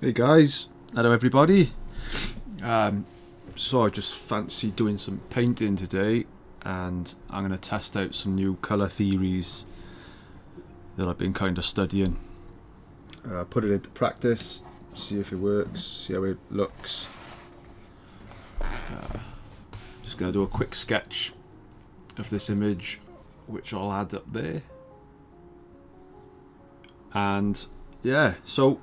Hey guys, hello everybody. So I just fancy doing some painting today, and I'm going to test out some new colour theories that I've been kind of studying. Put it into practice, see if it works, see how it looks. Just going to do a quick sketch of this image, which I'll add up there. And yeah, so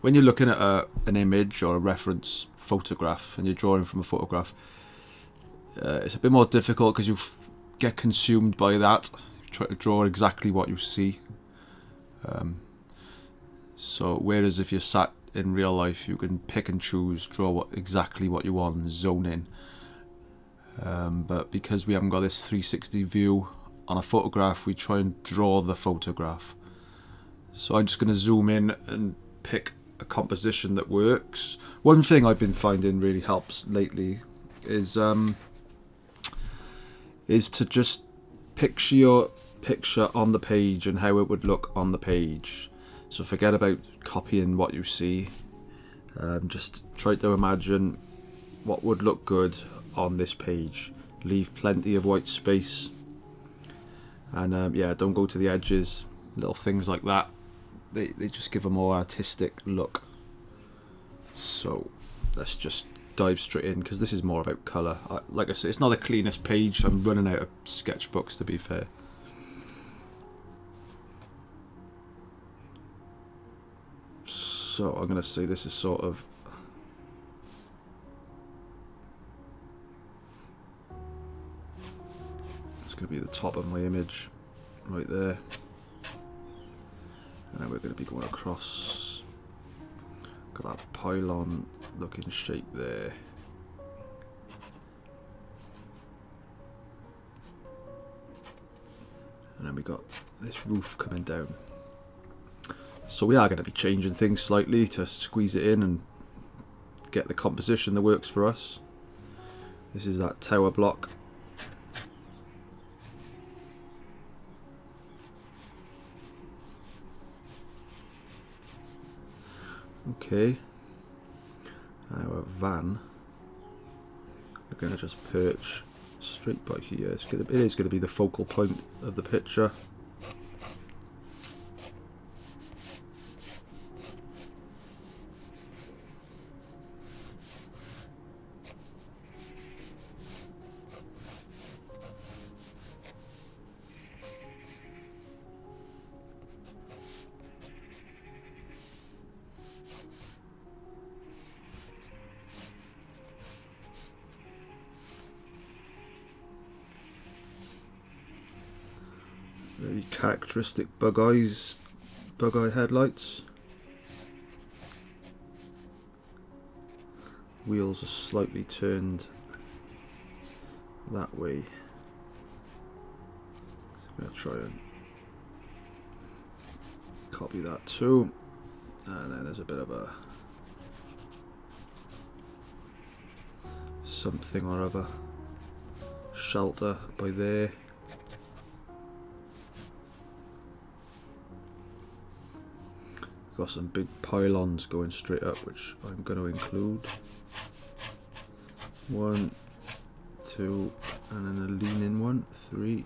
when you're looking at an image or a reference photograph and you're drawing from a photograph, it's a bit more difficult because you get consumed by that. You try to draw exactly what you see. So whereas if you're sat in real life, you can pick and choose, draw exactly what you want, and zone in. But because we haven't got this 360 view on a photograph, we try and draw the photograph. So I'm just going to zoom in and pick a composition that works. One thing I've been finding really helps lately is to just picture your picture on the page and how it would look on the page. So forget about copying what you see. Just try to imagine what would look good on this page. Leave plenty of white space, and yeah, don't go to the edges. Little things like that, they just give a more artistic look. So let's just dive straight in, because this is more about colour. Like I said, it's not the cleanest page. I'm running out of sketchbooks, to be fair. So I'm going to say this is sort of it's going to be the top of my image right there, and then we're going to be going across. Got that pylon looking shape there. And then we got this roof coming down. So we are going to be changing things slightly to squeeze it in and get the composition that works for us. This is that tower block. Okay. Our van, we're going to just perch straight by here. It is going to be the focal point of the picture. Very characteristic bug eye headlights. Wheels are slightly turned that way. So I'm going to try and copy that too. And then there's a bit of a something or other shelter by there. Got some big pylons going straight up, which I'm going to include. 1, 2, and then a lean-in one, 3.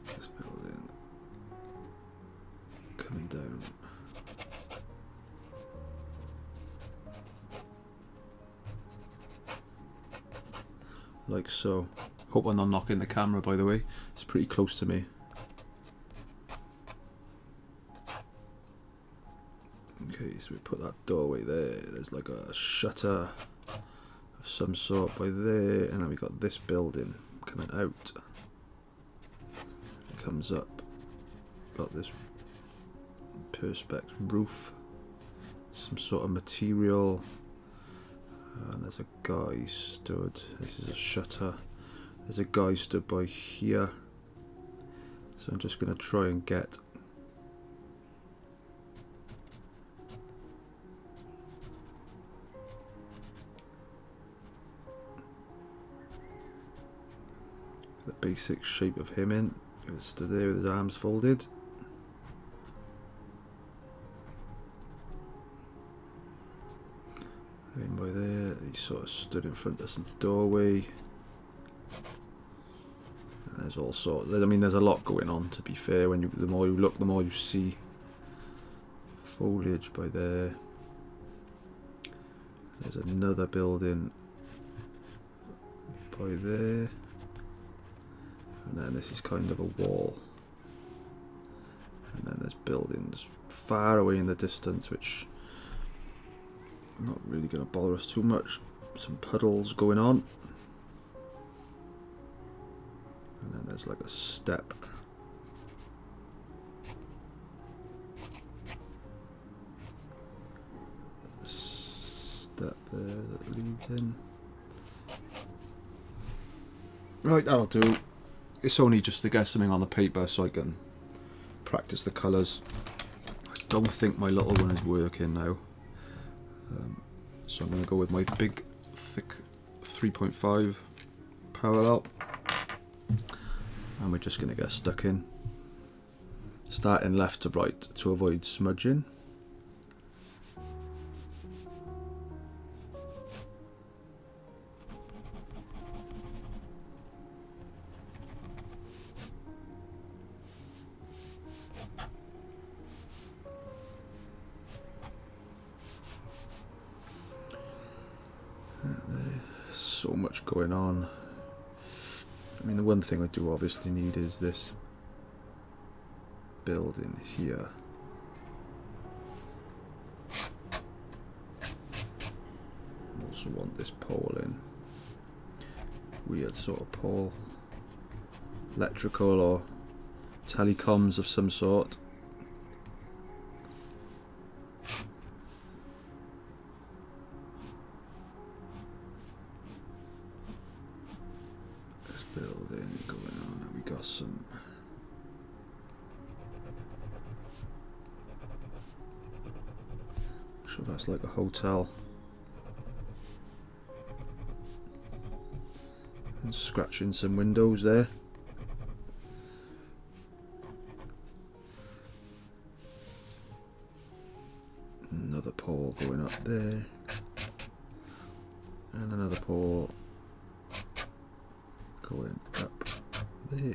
This building coming down. Like so. Hope I'm not knocking the camera, by the way. It's pretty close to me. Okay, so we put that doorway there. There's like a shutter of some sort by there, and then we got this building coming out. It comes up. Got this perspex roof. Some sort of material. And there's a guy stood. This is a shutter. There's a guy stood by here. So I'm just going to try and get the basic shape of him in. He's stood there with his arms folded. In by there, he sort of stood in front of some doorway. And there's all sorts. I mean, there's a lot going on. To be fair, when the more you look, the more you see. Foliage by there. There's another building by there, and then this is kind of a wall, and then there's buildings far away in the distance which are not really going to bother us too much. Some puddles going on, and then there's like a step. Step there that leads in. Right, that'll do. It's only just to get something on the paper so I can practice the colours. I don't think my little one is working now. So I'm going to go with my big, thick 3.5 parallel. And we're just going to get stuck in. Starting left to right to avoid smudging. So much going on. I mean, the one thing I do obviously need is this building here. Also want this pole in. Weird sort of pole. Electrical or telecoms of some sort. Building going on, and we got some sure that's like a hotel, and scratching some windows there. Another pole going up there, and another pole going up there.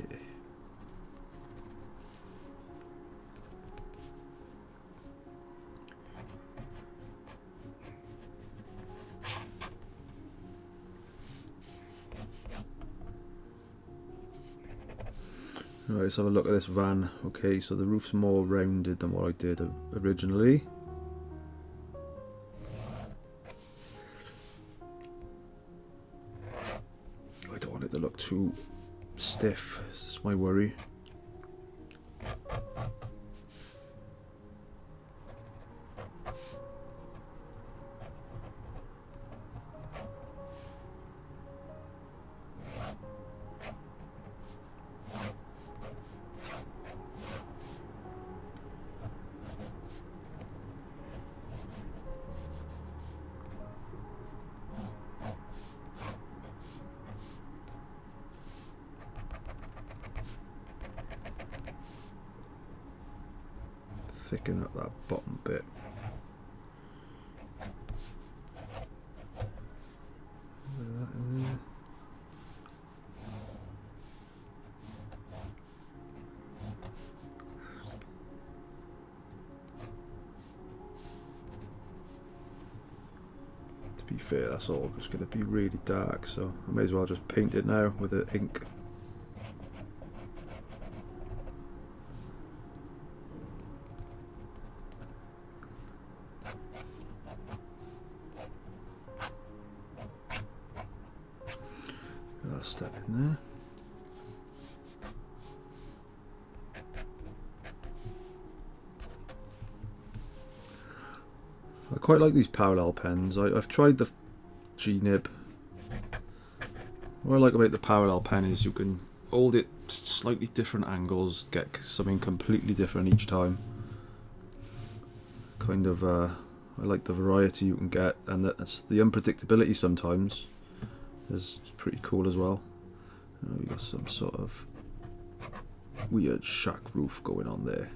Right, let's have a look at this van. Okay, so the roof's more rounded than what I did originally. I don't want it to look too stiff, this is my worry. Thicken up that bottom bit. That in there. To be fair, that's all just going to be really dark, so I may as well just paint it now with the ink. Step in there. I quite like these parallel pens. I've tried the G-nib. What I like about the parallel pen is you can hold it slightly different angles, get something completely different each time. Kind of, I like the variety you can get, and that's the unpredictability sometimes. Is pretty cool as well. We got some sort of weird shack roof going on there.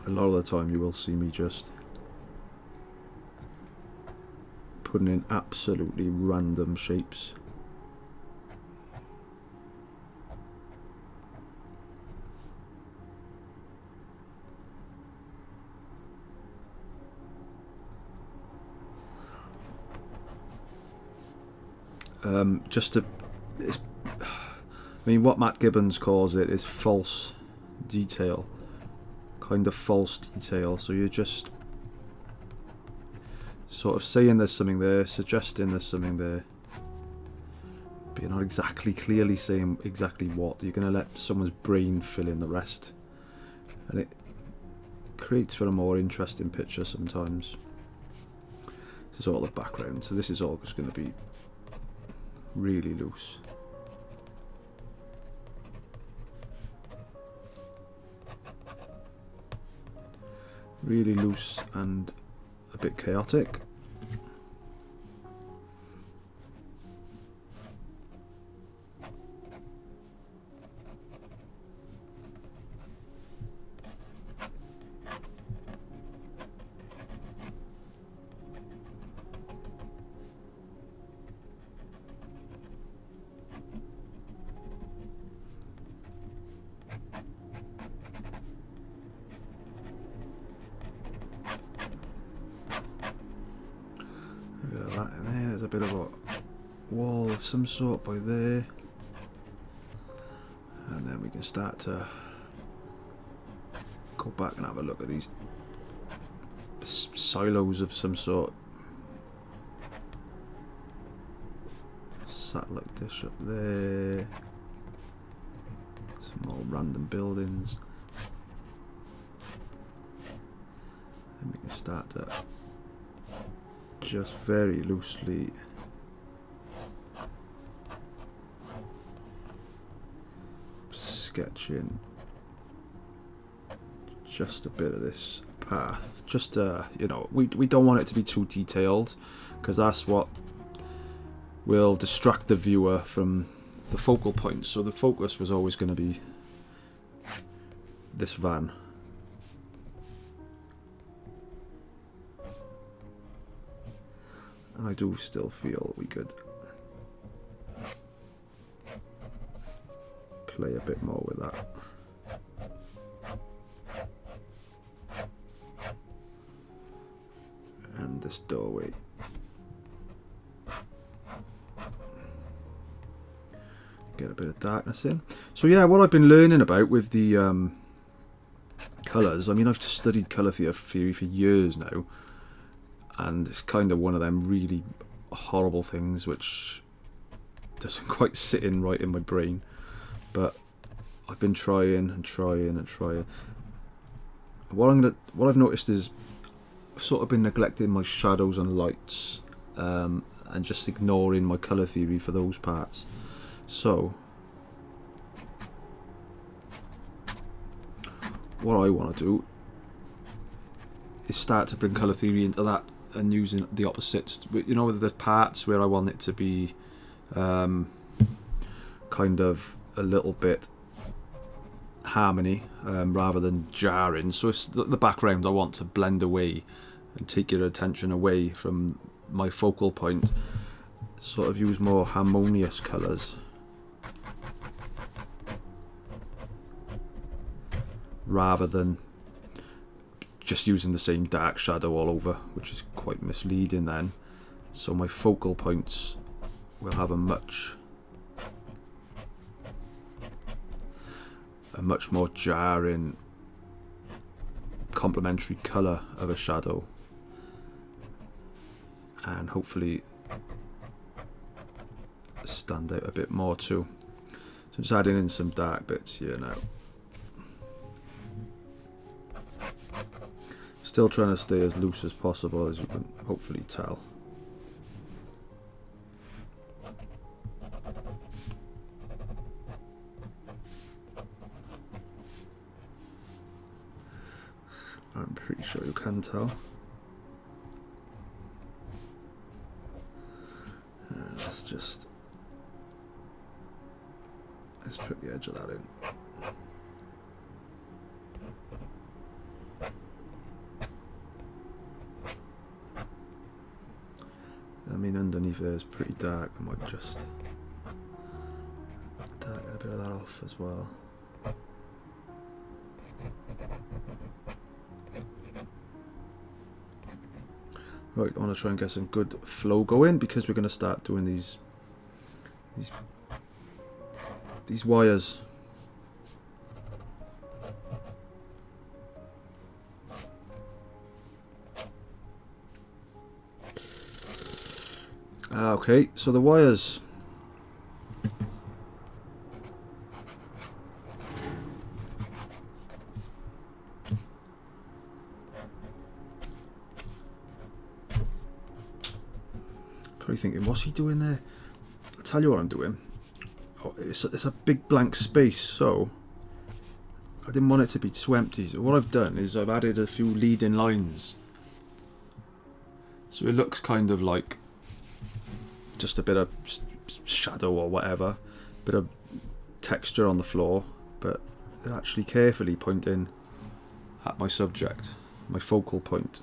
A lot of the time you will see me just putting in absolutely random shapes. I mean, what Matt Gibbons calls it is false detail, kind of false detail. So you're just sort of saying there's something there, suggesting there's something there, but you're not exactly clearly saying exactly what. You're going to let someone's brain fill in the rest, and it creates for a more interesting picture sometimes. This is all the background, so this is all just going to be really loose. Really loose and a bit chaotic. That in there. There's a bit of a wall of some sort by there, and then we can start to go back and have a look at these silos of some sort. Satellite dish up there, some more random buildings, and we can start to just very loosely sketch in just a bit of this path. Just you know, we don't want it to be too detailed, because that's what will distract the viewer from the focal point. So the focus was always going to be this van. And I do still feel we could play a bit more with that. And this doorway. Get a bit of darkness in. So yeah, what I've been learning about with the colours, I mean, I've studied colour theory for years now, and it's kind of one of them really horrible things which doesn't quite sit in right in my brain, but I've been trying and trying and trying. What I've noticed is I've sort of been neglecting my shadows and lights, and just ignoring my colour theory for those parts. So what I want to do is start to bring colour theory into that, and using the opposites. You know, the parts where I want it to be kind of a little bit harmony rather than jarring. So if the background I want to blend away and take your attention away from my focal point, sort of use more harmonious colours rather than just using the same dark shadow all over, which is quite misleading then. So my focal points will have a much more jarring complementary colour of a shadow, and hopefully stand out a bit more too. So just adding in some dark bits here now. Still trying to stay as loose as possible, as you can hopefully tell. I'm pretty sure you can tell. Let's put the edge of that in. I mean, underneath there is pretty dark. I might just darken a bit of that off as well. Right, I want to try and get some good flow going because we're going to start doing these wires. Okay, so the wires. Probably thinking, what's he doing there? I'll tell you what I'm doing. Oh, it's a big blank space, so I didn't want it to be too empty. So what I've done is I've added a few leading lines. So it looks kind of like just a bit of shadow or whatever, bit of texture on the floor, but they're actually carefully pointing at my subject, my focal point.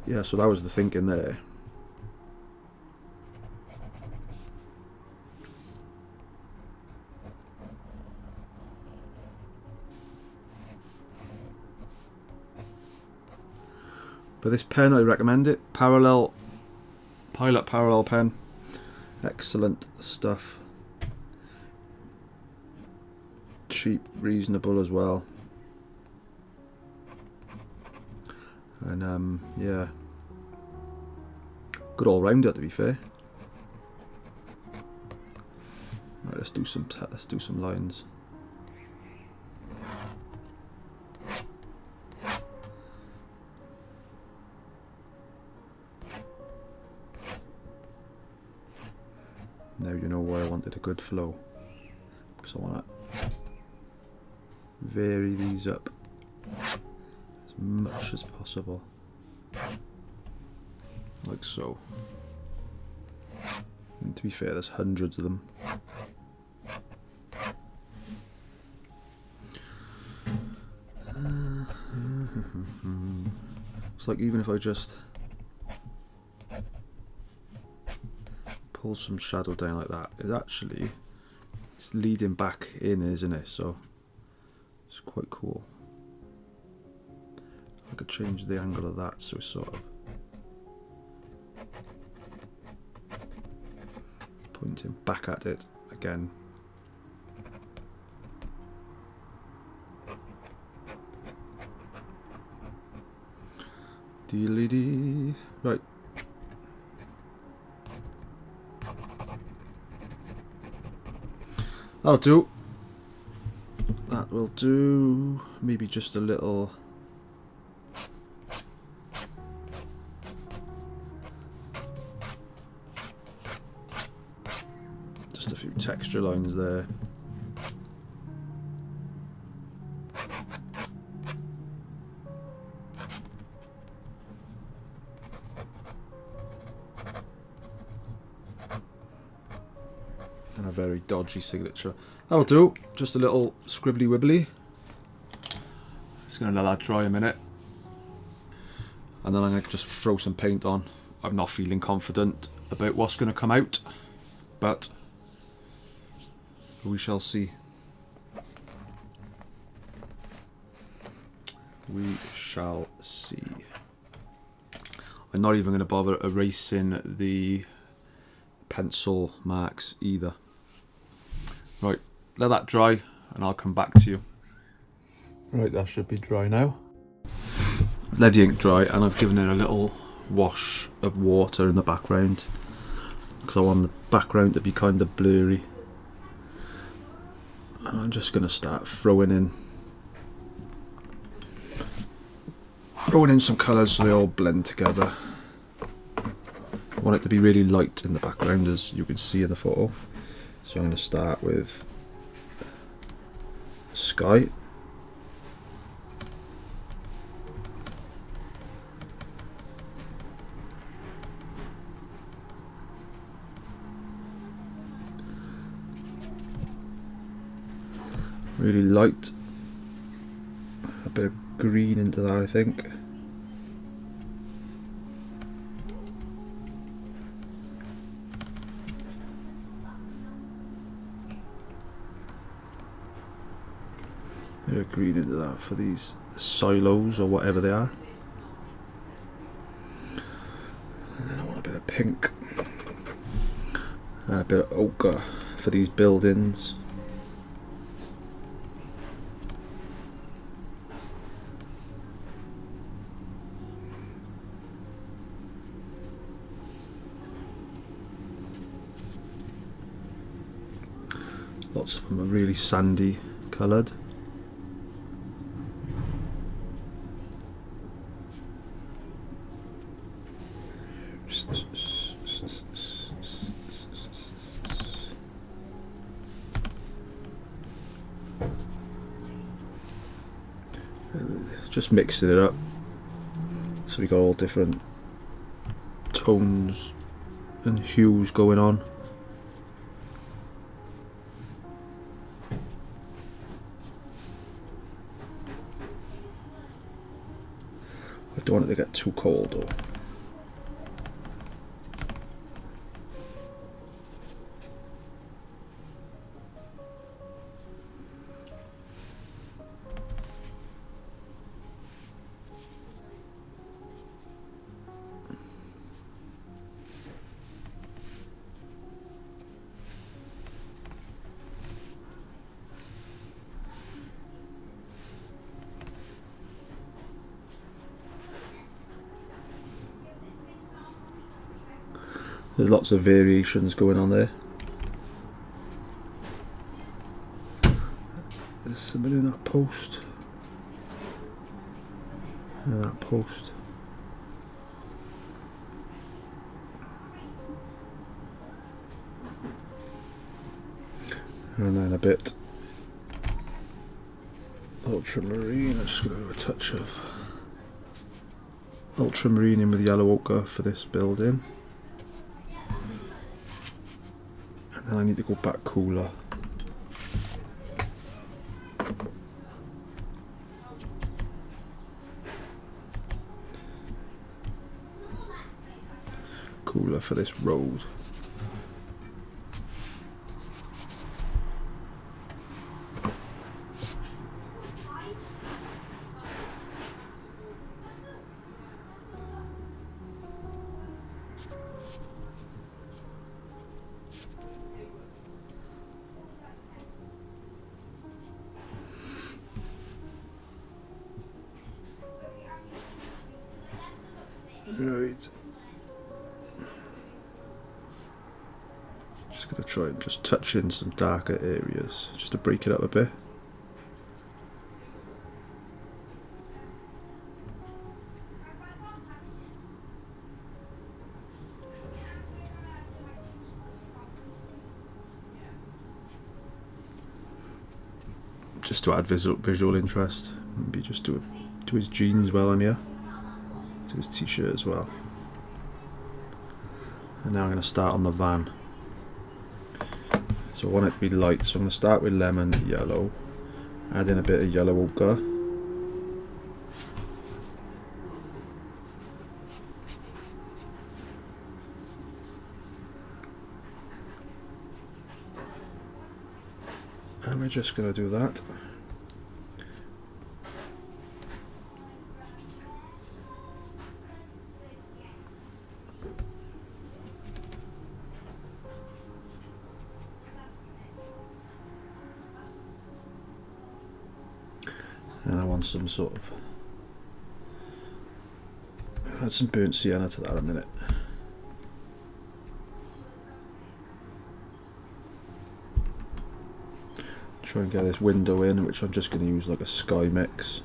Yeah, so that was the thinking there. But this pen, I recommend it. Pilot parallel pen. Excellent stuff. Cheap, reasonable as well. And yeah, good all rounder to be fair. Right, let's do some lines. Now you know why I wanted a good flow, because I want to vary these up as much as possible, like so. And to be fair, there's hundreds of them. It's like even if I just pull some shadow down like that, it's leading back in, isn't it? So it's quite cool. I could change the angle of that so it's sort of pointing back at it again. Dealy-dee. Right. That'll do. That will do. Maybe just a little. Just a few texture lines there. And a very dodgy signature. That'll do. Just a little scribbly wibbly. Just going to let that dry a minute. And then I'm going to just throw some paint on. I'm not feeling confident about what's going to come out, but we shall see. We shall see. I'm not even going to bother erasing the pencil marks either. Right, let that dry and I'll come back to you. Right, that should be dry now. Let the ink dry and I've given it a little wash of water in the background because I want the background to be kind of blurry. And I'm just going to start throwing in some colours so they all blend together. I want it to be really light in the background, as you can see in the photo. So I'm going to start with sky. really light. A bit of green into that, I think. A bit of green into that for these silos or whatever they are. And then I want a bit of pink. A bit of ochre for these buildings. Lots of them are really sandy coloured. Just mixing it up so we got all different tones and hues going on. I don't want it to get too cold though. There's lots of variations going on there. There's something in that post. And that post. And then a bit ultramarine. I'm just going to do a touch of ultramarine in with yellow ochre for this building. And I need to go back cooler. Cooler for this road. Right. Just going to try and just touch in some darker areas, just to break it up a bit. Just to add visual interest. Maybe just do his jeans while I'm here. Do his t-shirt as well. And now I'm going to start on the van. So I want it to be light, so I'm going to start with lemon yellow, add in a bit of yellow ochre, and we're just going to do that. And I want some sort of, add some burnt sienna to that a minute. Try and get this window in, which I'm just going to use like a sky mix.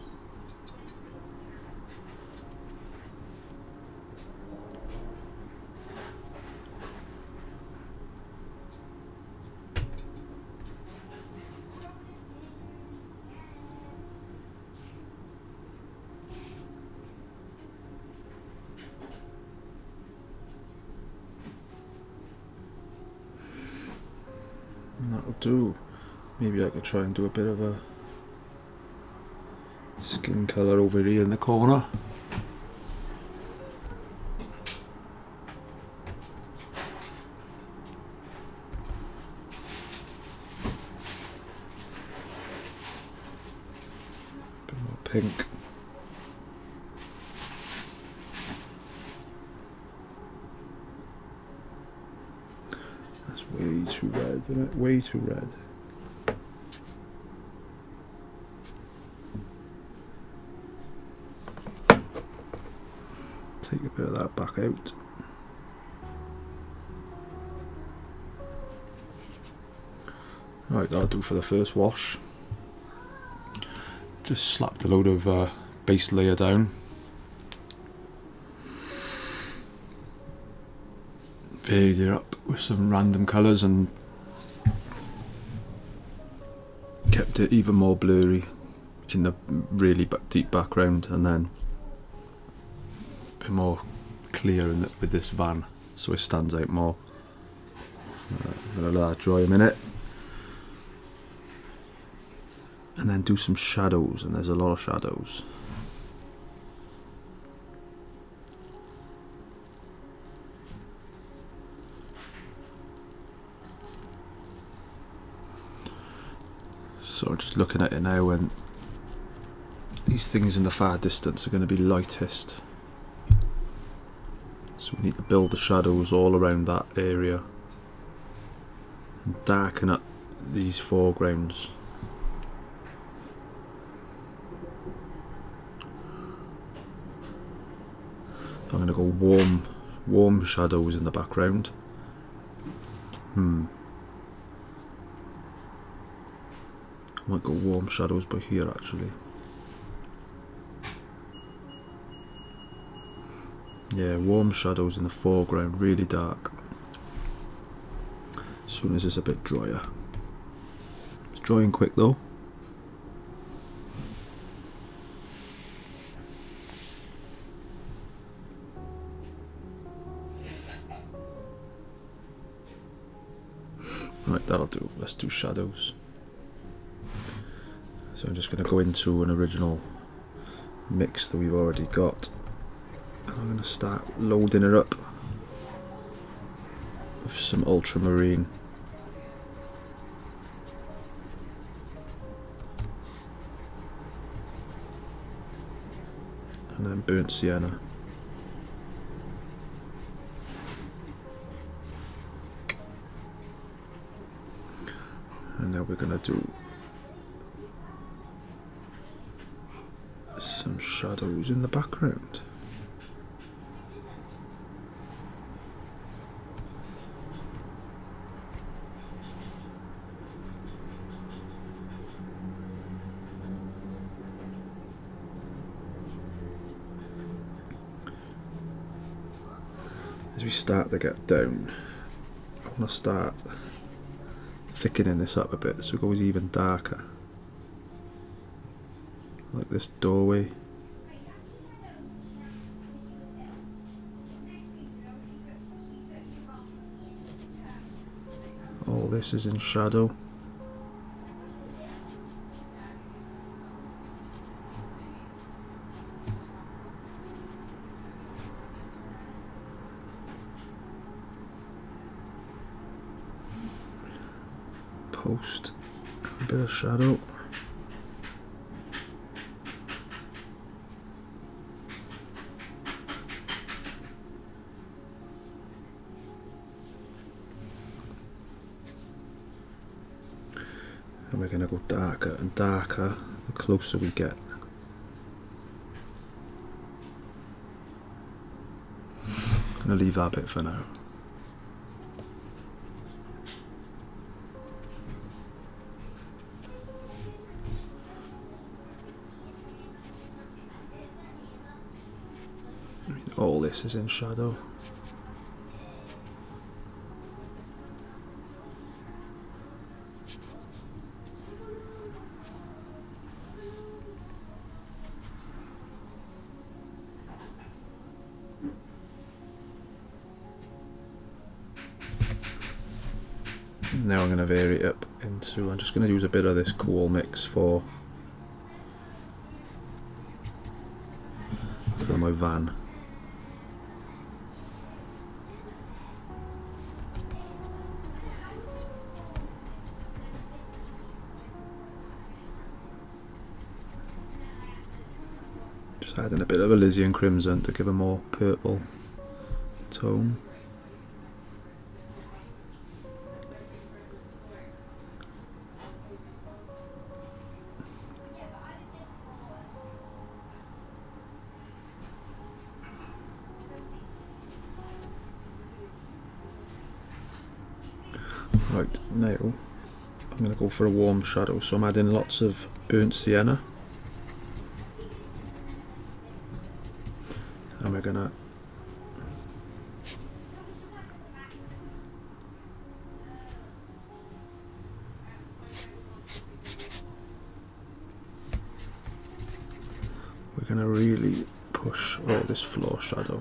And that'll do. Maybe I could try and do a bit of a Skin colour over here in the corner. Bit more pink. That's way too red, isn't it? Way too red. Take a bit of that back out. Right, that'll do for the first wash. Just slapped a load of base layer down. Varied it up with some random colours and kept it even more blurry in the really deep background, and then a bit more clear with this van so it stands out more. I'm going to let that dry a minute and then do some shadows, and there's a lot of shadows. So I'm just looking at it now, and these things in the far distance are going to be lightest. So we need to build the shadows all around that area and darken up these foregrounds. I'm going to go warm shadows in the background. I might go warm shadows by here actually. Yeah, warm shadows in the foreground, really dark. As soon as it's a bit drier. It's drying quick though. Right, that'll do. Let's do shadows. So I'm just going to go into an original mix that we've already got. And I'm going to start loading it up with some ultramarine. And then burnt sienna. And now we're going to do some shadows in the background. As we start to get down, I want to start thickening this up a bit so it goes even darker. Like this doorway. All this is in shadow. Post a bit of shadow. And we're going to go darker and darker the closer we get. I'm going to leave that bit for now. All this is in shadow. Now I'm going to vary it up into, I'm just going to use a bit of this cool mix for for my van. Just adding a bit of alizarin crimson to give a more purple tone. Right, now I'm going to go for a warm shadow, so I'm adding lots of burnt sienna, and we're going to really push all this floor shadow.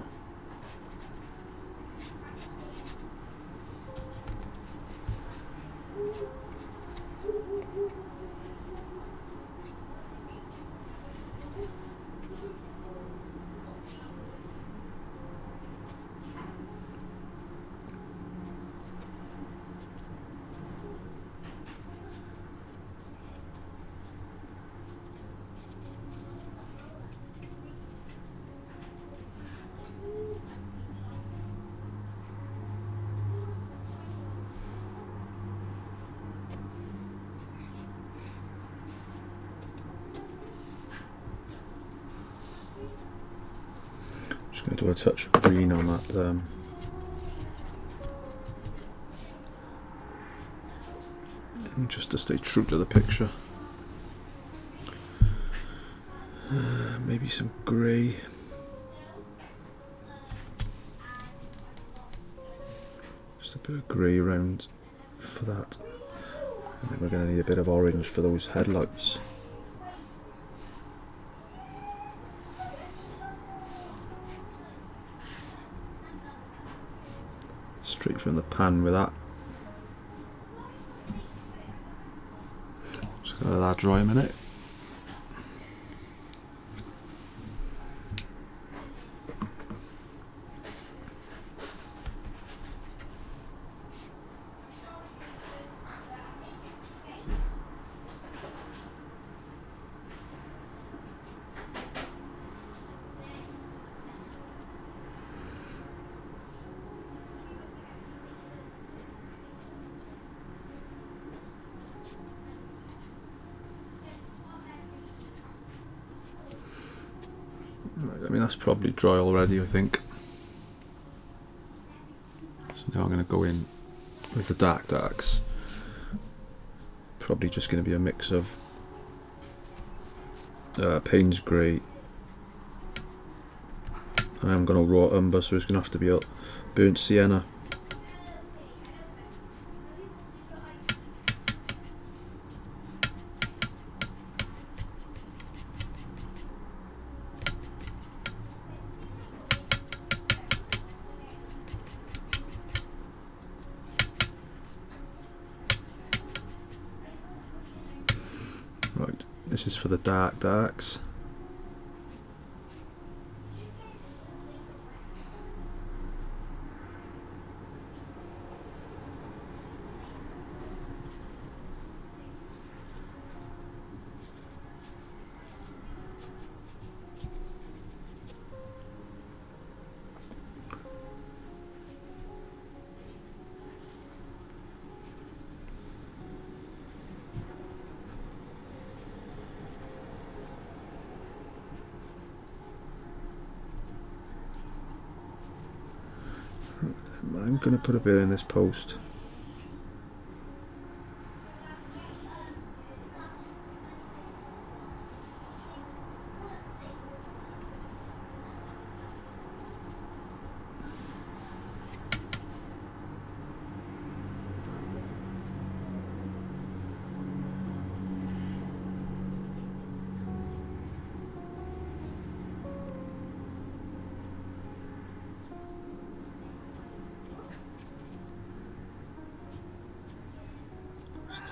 Just going to do a touch of green on that just to stay true to the picture. Maybe some grey. Just a bit of grey around for that. And then we're going to need a bit of orange for those headlights. Straight from the pan with that. Just gonna let that dry a minute. I mean, that's probably dry already, I think. So now I'm going to go in with the darks. Probably just going to be a mix of Payne's Grey, and I'm going to raw umber, so it's going to have to be a burnt sienna. Right, this is for the darks. I'm going to put a bit in this post.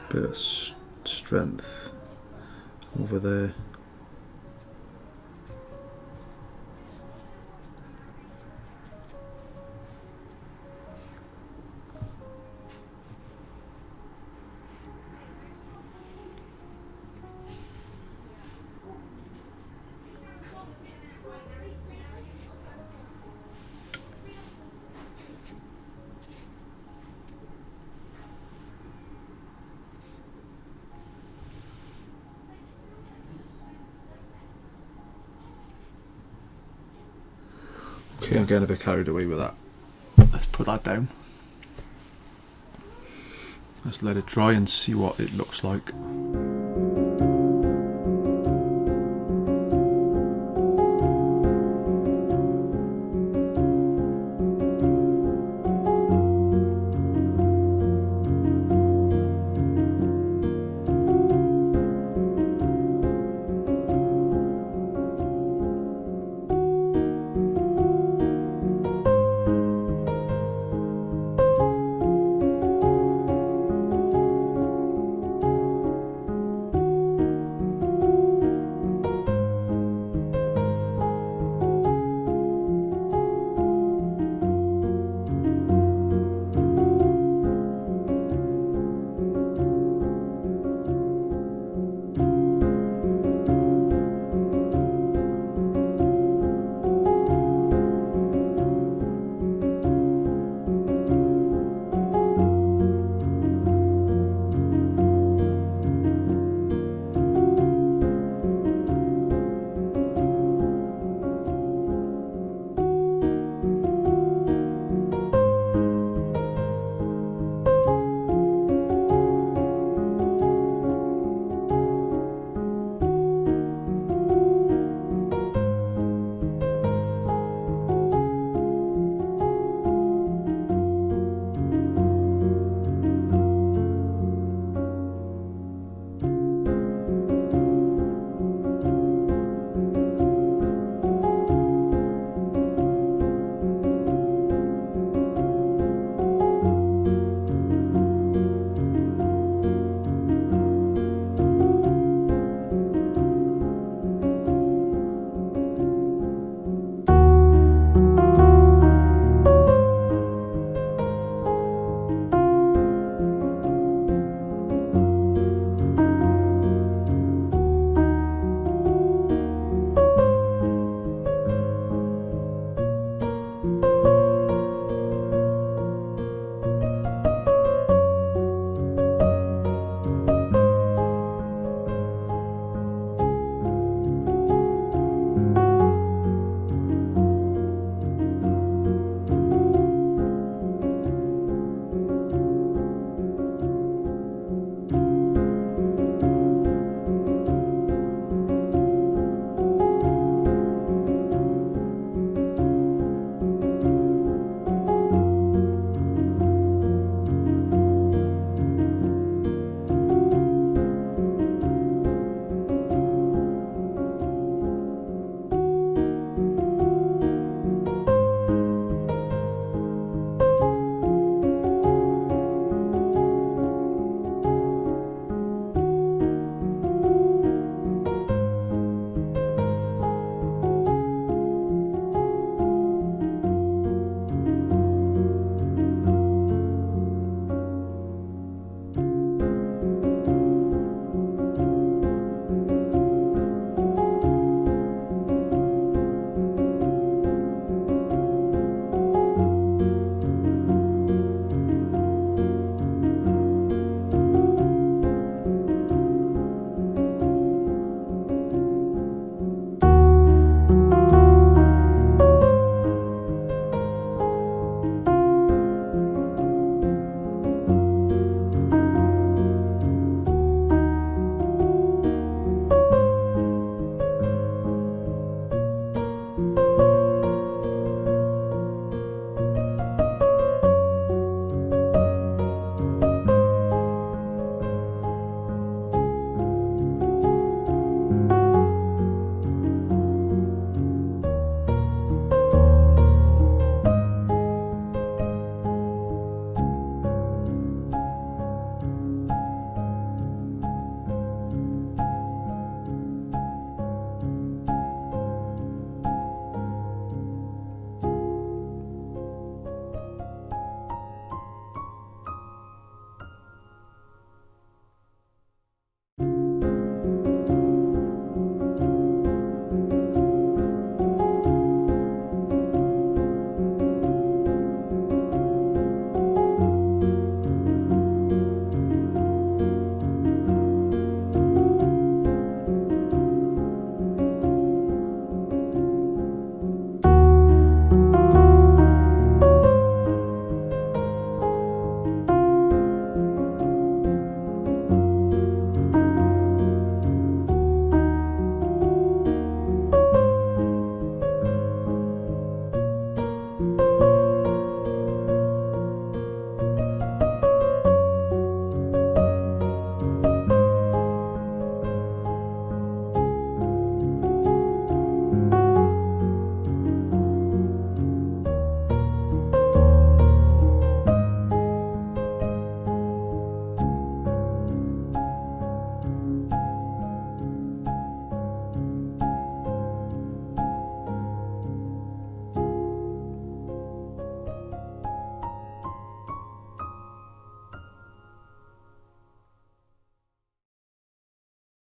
Bit of strength over there. Okay, I'm getting a bit carried away with that. Let's put that down. Let's let it dry and see what it looks like.